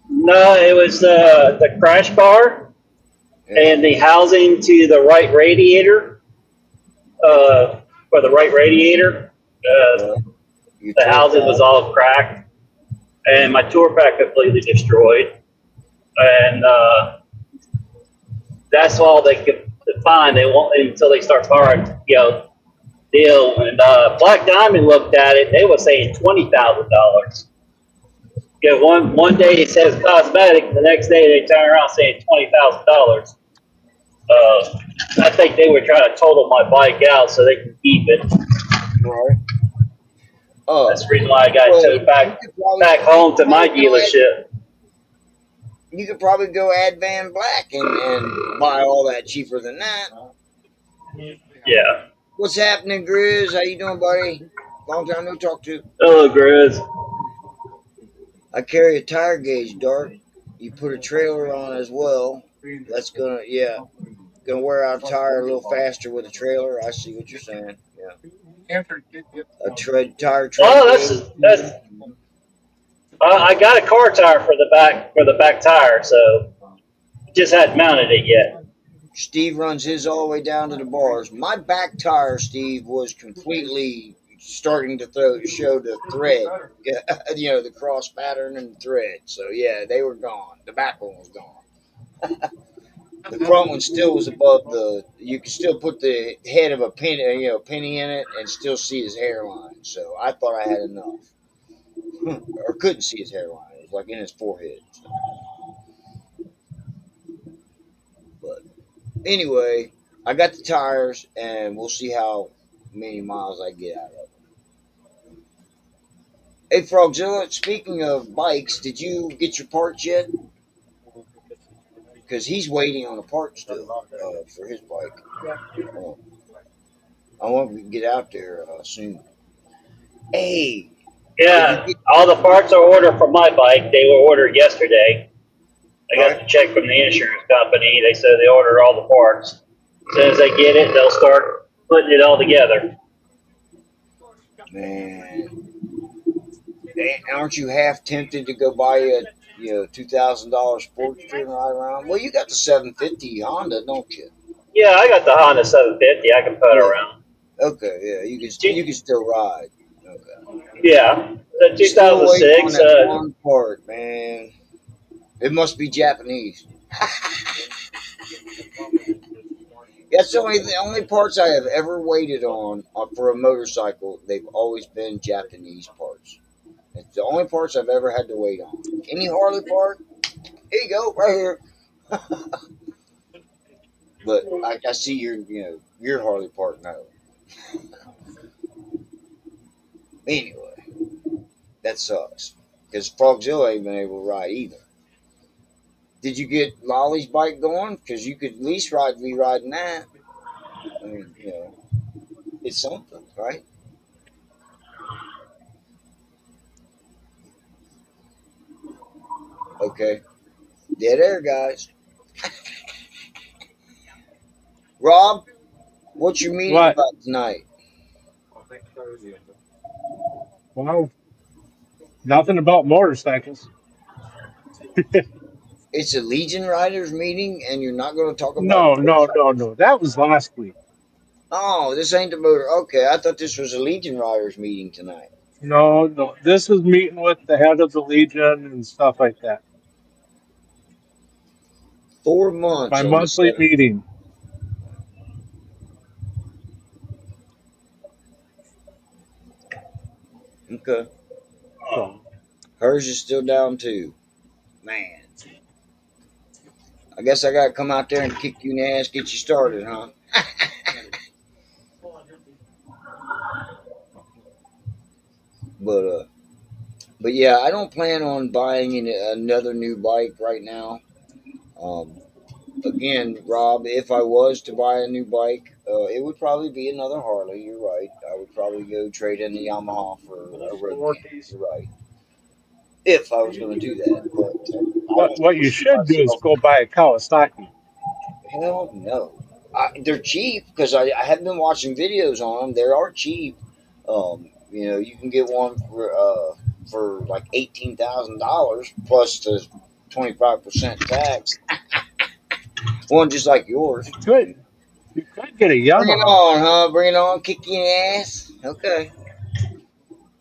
S3: no. It was the crash bar
S1: Yeah.
S3: and the housing to the right radiator. For the right radiator,
S1: Okay. You
S3: the
S1: torque
S3: housing was
S1: out.
S3: all cracked, and my tour pack completely destroyed. And that's all they could find. They won't until they start borrowing, deal. And Black Diamond looked at it. They were saying $20,000. One day it says cosmetic, the next day they turn around saying $20,000. I think they were trying to total my bike out so they can keep it.
S1: Right.
S3: That's the reason why I got it
S1: Well,
S3: towed back home to my dealership.
S1: you could probably go add Van Black and buy all that cheaper than that.
S3: Yeah.
S1: What's happening, Grizz? How you doing, buddy? Long time no talk to.
S3: Hello, Grizz.
S1: I carry a tire gauge, Dark. You put a trailer on as well. That's gonna wear out a tire a little faster with a trailer. I see what you're saying. Yeah, a tire tread
S3: Oh,
S1: gauge.
S3: that's. I got a car tire for the back tire, so just hadn't mounted it yet.
S1: Steve runs his all the way down to the bars. My back tire, Steve, was completely starting to show the thread. Yeah, the cross pattern and the thread. So yeah, they were gone. The back one was gone. The front one still was above the. You could still put the head of a penny, penny in it, and still see his hairline. So I thought I had enough, or couldn't see his hairline. It was like in his forehead. So. But anyway, I got the tires, and we'll see how many miles I get out of it. Hey, Frogzilla, speaking of bikes, did you get your parts yet? Because he's waiting on a part still for his bike. Uh, I want to get out there soon. Hey, if you
S3: Yeah,
S1: get
S3: all the parts are ordered for my bike. They were ordered yesterday. I got
S1: right,
S3: the check from the insurance company. They said they ordered all the parts. As soon as they get it, they'll start putting it all together.
S1: man, aren't you half tempted to go buy a $2,000 Sportster and ride around? Well, you got the 750 Honda, don't you?
S3: Yeah, I got the Honda 750. I can put
S1: Yeah.
S3: around.
S1: Okay. Yeah, you can still ride. Okay.
S3: Yeah, the
S1: Still waiting on
S3: 2006.
S1: that one part, man. It must be Japanese. That's the only parts I have ever waited on for a motorcycle. They've always been Japanese parts. It's the only parts I've ever had to wait on. Any Harley part, here you go, right here. But I see your Harley part now. Anyway, that sucks. because Frogzilla ain't been able to ride either. Did you get Lolly's bike going? Because you could at least be riding that. I mean, it's something, right? Okay, dead air, guys. Rob, what's your meeting
S2: What?
S1: about tonight?
S2: Well, nothing about motorcycles.
S1: It's a Legion Riders meeting, and you're not going to talk about
S2: No, no, no,
S1: motorcycles?
S2: no. That was last week.
S1: Oh, this ain't the motor. Okay, I thought this was a Legion Riders meeting tonight.
S2: No, no. This was meeting with the head of the Legion and stuff like that.
S1: 4 months
S2: My
S1: on the
S2: monthly
S1: seventh.
S2: meeting.
S1: Okay,
S2: So,
S1: hers is still down too. Man, I guess I got to come out there and kick you in the ass, get you started, huh? But but yeah, I don't plan on buying another new bike right now. Um, Again, Rob, if I was to buy a new bike, it would probably be another Harley. You're right. I would probably go trade in the Yamaha for a road camp. You're right. If I was going to do that, but I don't
S2: what you
S1: foresee
S2: should do is
S1: myself.
S2: go buy a Kawasaki.
S1: Hell no. They're cheap because I have been watching videos on them. They are cheap. You can get one for like $18,000 plus the 25% tax. One just like yours.
S2: You could get a
S1: Bring it
S2: Yamaha.
S1: on, huh? Bring it on. Kick your ass. Okay.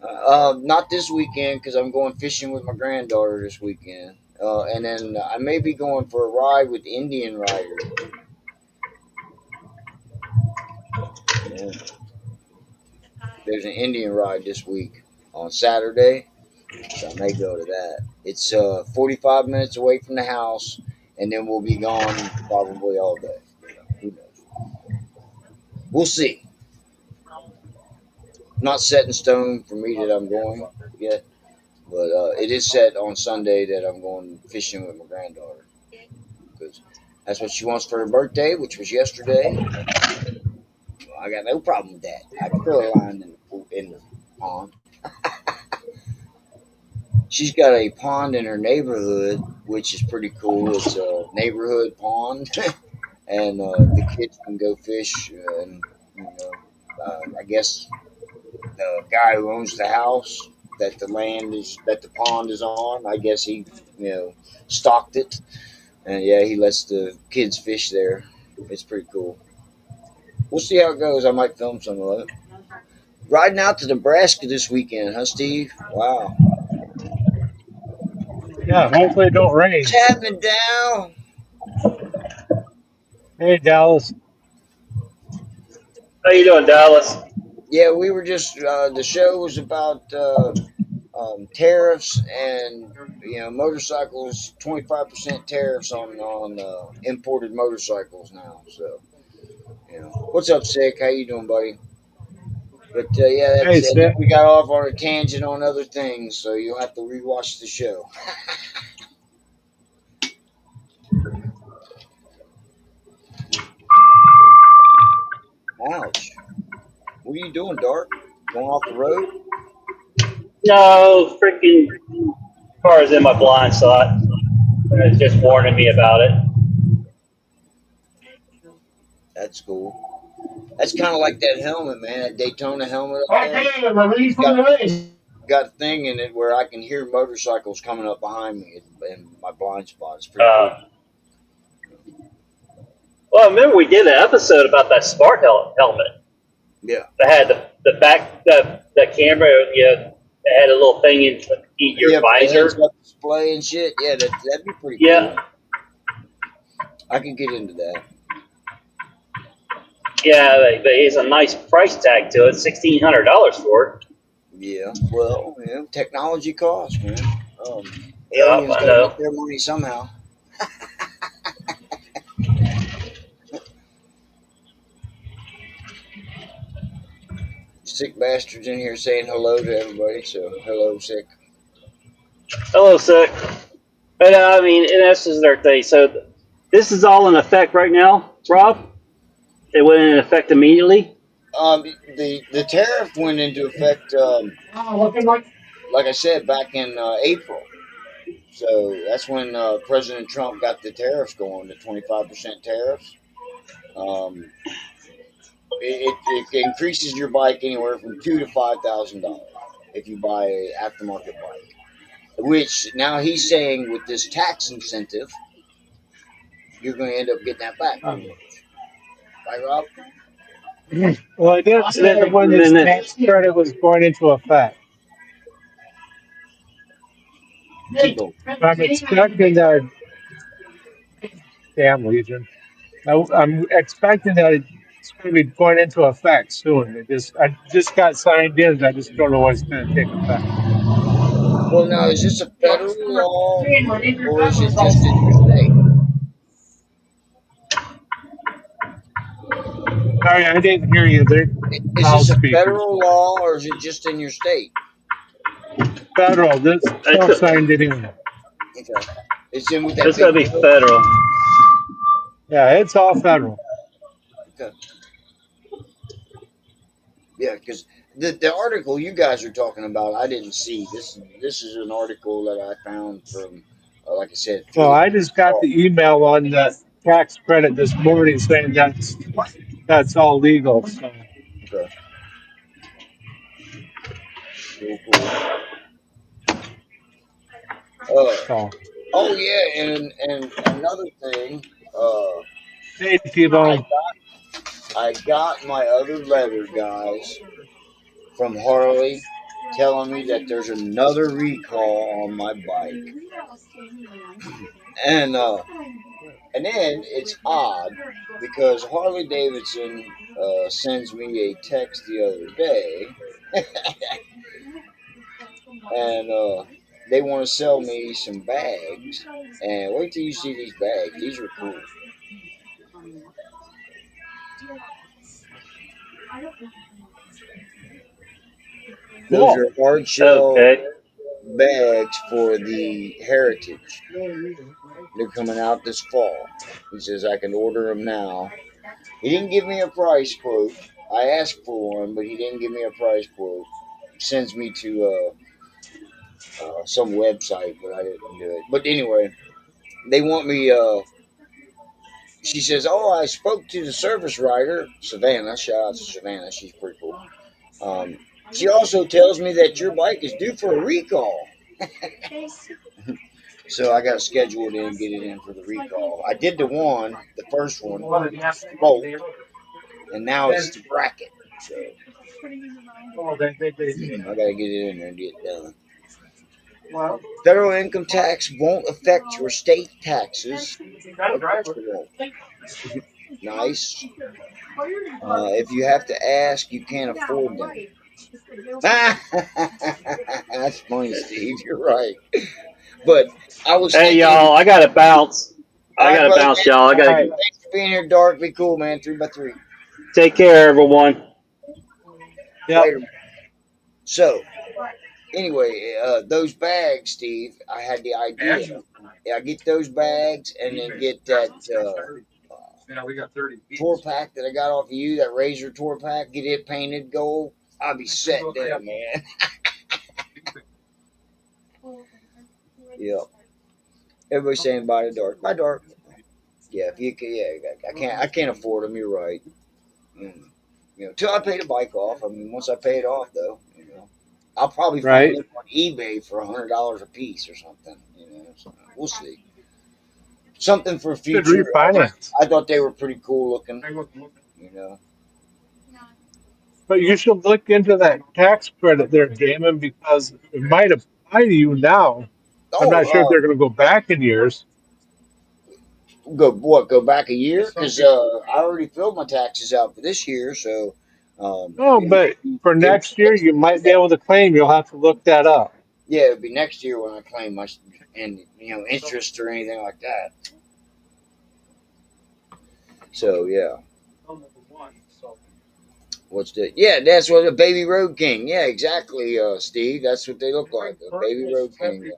S1: Not this weekend because I'm going fishing with my granddaughter this weekend. And then I may be going for a ride with Indian Rider. Yeah. There's an Indian ride this week on Saturday, so I may go to that. It's 45 minutes away from the house, and then we'll be gone probably all day. Who knows? We'll see. Not set in stone for me that I'm going yet, but it is set on Sunday that I'm going fishing with my granddaughter because that's what she wants for her birthday, which was yesterday. And I got no problem with that. I can throw a line in the pond. She's got a pond in her neighborhood, which is pretty cool. It's a neighborhood pond, and the kids can go fish. And I guess the guy who owns the house that the pond is on, I guess he stocked it, and yeah, he lets the kids fish there. It's pretty cool. We'll see how it goes. I might film some of it. Riding out to Nebraska this weekend, huh, Steve? Wow.
S2: Yeah, hopefully it don't
S1: What's
S2: rain.
S1: happening, Dow?
S2: Hey, Dallas.
S3: How you doing, Dallas?
S1: Yeah, we were just the show was about tariffs and motorcycles. 25% tariffs on imported motorcycles now. So what's up, Sick? How you doing, buddy? But yeah,
S2: Hey,
S1: and then
S2: Sid.
S1: we got off on a tangent on other things, so you'll have to rewatch the show. Ouch! What are you doing, Dark? Going off the road?
S3: No, freaking car is in my blind spot. It's just warning me about it.
S1: That's cool. That's kind of like that helmet, man. That Daytona helmet up there.
S2: Okay, I'm ready
S1: It's
S2: for the race.
S1: got a thing in it where I can hear motorcycles coming up behind me in my blind spot. It's pretty cool.
S3: Uh, well, I remember we did an episode about that smart helmet
S1: Yeah.
S3: that had the back the camera. That had a little thing in your
S1: Yeah, for the heads
S3: visor.
S1: up display and shit. Yeah, that'd be pretty cool.
S3: Yeah,
S1: I could get into that.
S3: yeah. But it's a nice price tag to it. $1,600 for it.
S1: Yeah. Well, technology costs, man.
S3: Yeah,
S1: Aliens
S3: I
S1: got to
S3: know.
S1: make their money somehow. Sick bastards in here saying hello to everybody. So hello, Sick.
S3: Hello, sir. But I mean, and that's just their thing. So this is all in effect right now, Rob. It went in effect immediately.
S1: The tariff went into effect, like I said, back in April. So that's when President Trump got the tariffs going, the 25% tariffs. Um, it increases your bike anywhere from $2,000 to $5,000 if you buy a aftermarket bike. Which now he's saying with this tax incentive, you're going to end up getting that back pretty much, right, Rob?
S2: Well, I didn't
S3: And then,
S2: say when this
S3: and then
S2: tax credit was going into effect.
S1: Keep going.
S2: I'm expecting that, damn Legion. I'm expecting that it's going to be going into effect soon. I just got signed in. I just don't know when it's going to take effect.
S1: Well, now is this a federal law or is it just in your state?
S2: Sorry, I didn't hear you. They're
S1: Is this a
S2: loudspeakers.
S1: federal law or is it just in your state?
S2: Federal. This Trump signed it in.
S1: Okay, it's in with that
S3: it's going
S1: big
S3: to be
S1: bill.
S3: federal.
S2: Yeah, it's all federal.
S1: Okay, yeah, because the article you guys are talking about, I didn't see. This is an article that I found from, like I said,
S2: Well,
S1: 3 o'clock.
S2: I just got the email on the tax credit this morning saying that's all legal. So,
S1: Okay, cool, cool. Uh,
S2: so.
S1: oh yeah, and another thing,
S2: Hey,
S1: I
S2: T-Bone.
S1: I got my other letter, guys, from Harley, telling me that there's another recall on my bike, and and then it's odd because Harley Davidson sends me a text the other day, and they want to sell me some bags. And wait till you see these bags; these are cool. Those
S2: Cool.
S1: are hard shell
S3: Okay.
S1: bags for the Heritage. They're coming out this fall. He says I can order them now. He didn't give me a price quote. I asked for one, but he didn't give me a price quote. Sends me to some website, but I didn't do it. But anyway, they want me. She says, "Oh, I spoke to the service writer, Savannah. Shout out to Savannah. She's pretty cool. She also tells me that your bike is due for a recall. So I got to schedule it in and get it in for the recall. I did the first one, bolt, and now it's the bracket. So I got to get it in there and get it done. Federal income tax won't affect your state taxes. Of course it won't. Nice. If you have to ask, you can't afford them. That's funny, Steve. You're right. But I was
S3: Hey,
S1: thinking,
S3: y'all, I got to bounce.
S1: all
S3: I
S1: right,
S3: got to
S1: brother,
S3: bounce, y'all. I
S1: man.
S3: got
S2: All
S3: to
S2: right.
S1: Thanks for being here, Dark. Be cool, man. 3x3.
S3: take care, everyone.
S2: Yep.
S1: Later. So, anyway, those bags, Steve, I had the idea. Yeah, I get those bags and then get that tour pack that I got off of you, that Razor tour pack, get it painted gold. I'll be set there, man. Yep. Everybody's saying buy the Dark. Buy Dark. Yeah, if you can, yeah, I can't afford them. You're right. Mm. Till I pay the bike off. I mean, once I pay it off, though, I'll probably find
S2: Right.
S1: them on eBay for $100 a piece or something. So we'll see. Something for
S2: Should
S1: future.
S2: refinance.
S1: I thought they were pretty cool looking. You know.
S2: But you should look into that tax credit there, Damon, because it might apply to you now. I'm not sure if
S1: Oh,
S2: they're going to go back in years.
S1: go what? Go back a year? Because I already filled my taxes out for this year, so
S2: Oh, but for
S1: it
S2: next year, you might be able to claim. You'll have to look that up.
S1: yeah, it'd be next year when I claim my and interest or anything like that. So yeah. What's that? Yeah, that's what a baby Road King. Yeah, exactly, Steve. That's what they look like. A baby Road King.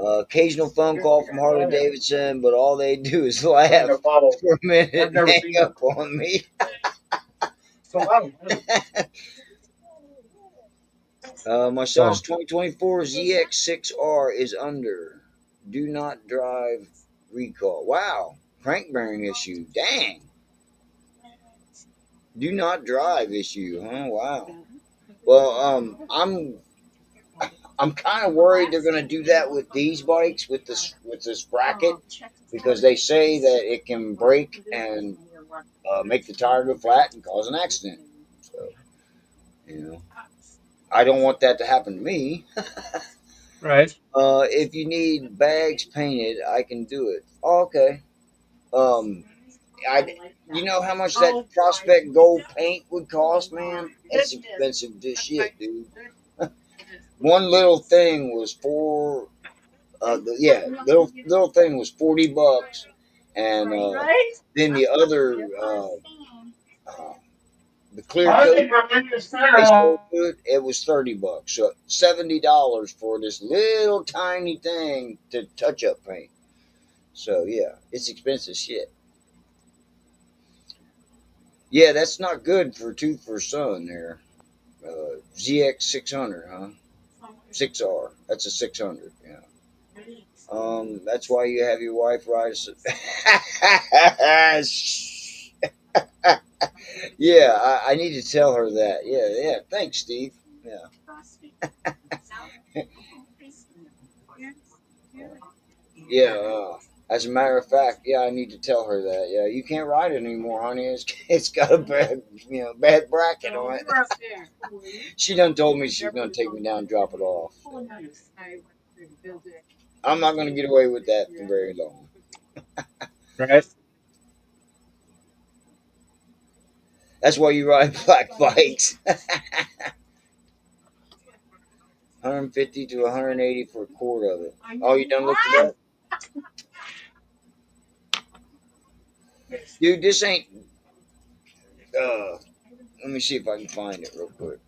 S1: Occasional phone call from Harley Davidson, but all they do is laugh for a minute and hang up on me. My
S2: So
S1: son's 2024 ZX6R is under. Do not drive recall. Wow. Crank bearing issue. Dang. Do not drive issue, huh? Wow. Well, I'm kind of worried they're going to do that with these bikes with this bracket because they say that it can break and make the tire go flat and cause an accident. So you know, I don't want that to happen to me.
S2: right.
S1: If you need bags painted, I can do it. Oh, okay. Um, I you know how much that Prospect Gold paint would cost, man? That's expensive as shit, dude. One little thing was little thing was $40, and then the other uh, the clear coat they sold it was $30. So $70 for this little tiny thing to touch up paint. So yeah, it's expensive shit. Yeah, that's not good for tooth for son there. ZX 600, huh? 6R. That's a 600. Yeah. That's why you have your wife ride. Yeah, I need to tell her that. Yeah, yeah. Thanks, Steve. Yeah. Yeah. As a matter of fact, yeah, I need to tell her that. Yeah, you can't ride it anymore, honey. It's got a bad bracket on it. She done told me she's gonna take me down and drop it off. So I'm not gonna get away with that for very long.
S2: Right.
S1: That's why you ride black bikes. 150 to 180 for a quart of it. Oh, you done looked it up, dude? This ain't. Uh, Let me see if I can find it real quick.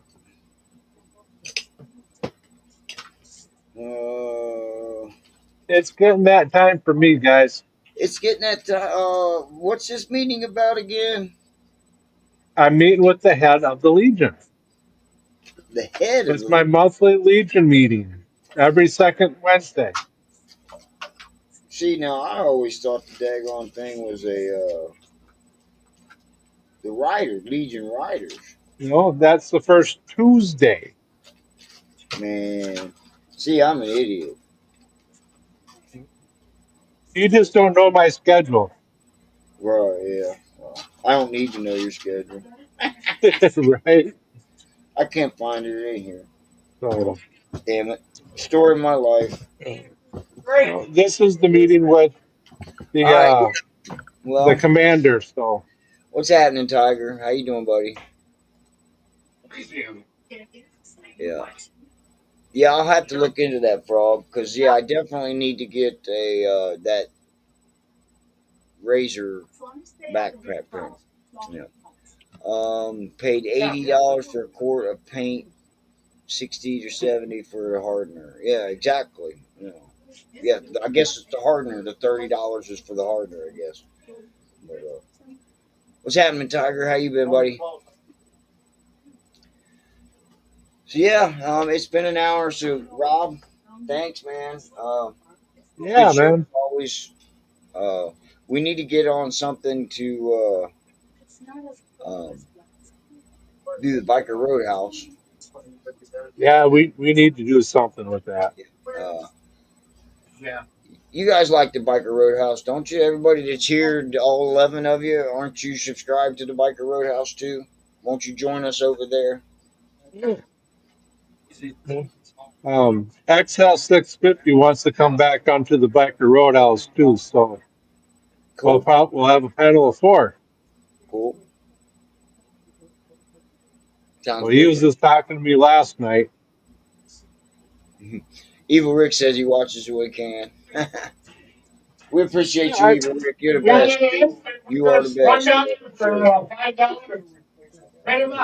S1: Uh,
S2: It's getting that time for me, guys.
S1: it's getting at. What's this meeting about again?
S2: I'm meeting with the head of the Legion.
S1: The head of
S2: It's
S1: the.
S2: my monthly Legion meeting every second Wednesday.
S1: See, now I always thought the daggone thing was the Legion riders.
S2: That's the first Tuesday.
S1: Man, see, I'm an idiot.
S2: You just don't know my schedule,
S1: Right? Yeah. Well, I don't need to know your schedule.
S2: right?
S1: I can't find it in here.
S2: So,
S1: Damn it. Story of my life.
S2: this is the meeting with the
S1: All right.
S2: uh, the
S1: Well,
S2: commander. So
S1: what's happening, Tiger? How you doing, buddy? Yeah. Yeah, I'll have to look into that frog because I definitely need to get a that razor backpack print. Yeah. Paid $80 for a quart of paint, 60 to 70 for a hardener. Yeah, exactly. Yeah, I guess it's the hardener. The $30 is for the hardener, I guess. But, what's happening, Tiger? How you been, buddy? So yeah, it's been an hour. So Rob, thanks, man. Good
S2: yeah,
S1: show
S2: man.
S1: always. Uh, we need to get on something to um, do the biker roadhouse.
S2: Yeah, we need to do something with that.
S1: Uh, you guys like the biker roadhouse, don't you? Everybody that's here, all 11 of you, aren't you subscribed to the biker roadhouse too? Won't you join us over there?
S2: XL 650 wants to come back onto the Biker Roadhouse too, so
S1: Cool,
S2: we'll have a panel of four.
S1: cool. Sounds
S2: Well, he was
S1: good.
S2: just talking to me last night.
S1: Evil Rick says he watches what he can. We appreciate you,
S2: I,
S1: Evil Rick. You're the best, dude. You are the best, man, for sure.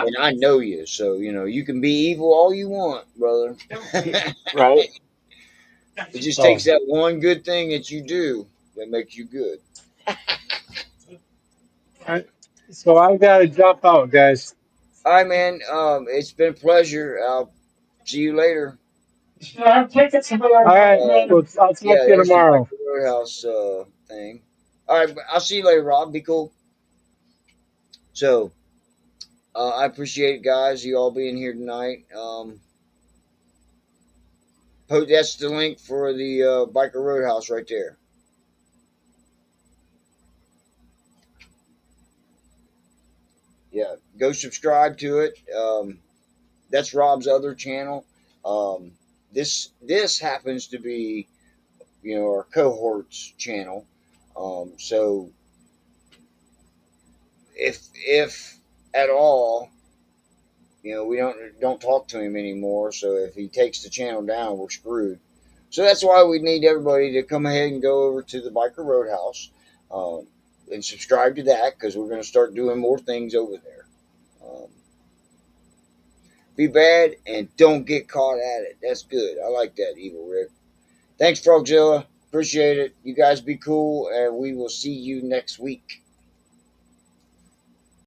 S1: And I know you, so you can be evil all you want, brother.
S2: right.
S1: It just
S2: So,
S1: takes that one good thing that you do that makes you good.
S2: I, so I've got to jump out, guys.
S1: All right, man. It's been a pleasure. I'll see you later.
S2: All right.
S1: Um,
S2: Well, I'll talk
S1: yeah,
S2: to you
S1: there's the
S2: tomorrow.
S1: Biker Roadhouse thing. All right, I'll see you later, Rob. Be cool. So, I appreciate it, guys. You all being here tonight. That's the link for the Biker Roadhouse right there. Yeah, go subscribe to it. That's Rob's other channel. Um, this happens to be our cohort's channel. So if at all, we don't talk to him anymore. So if he takes the channel down, we're screwed. So that's why we need everybody to come ahead and go over to the Biker Roadhouse um, and subscribe to that because we're going to start doing more things over there. Um, be bad and don't get caught at it. That's good. I like that, Evil Rick. Thanks, Frogzilla. Appreciate it. You guys be cool, and we will see you next week.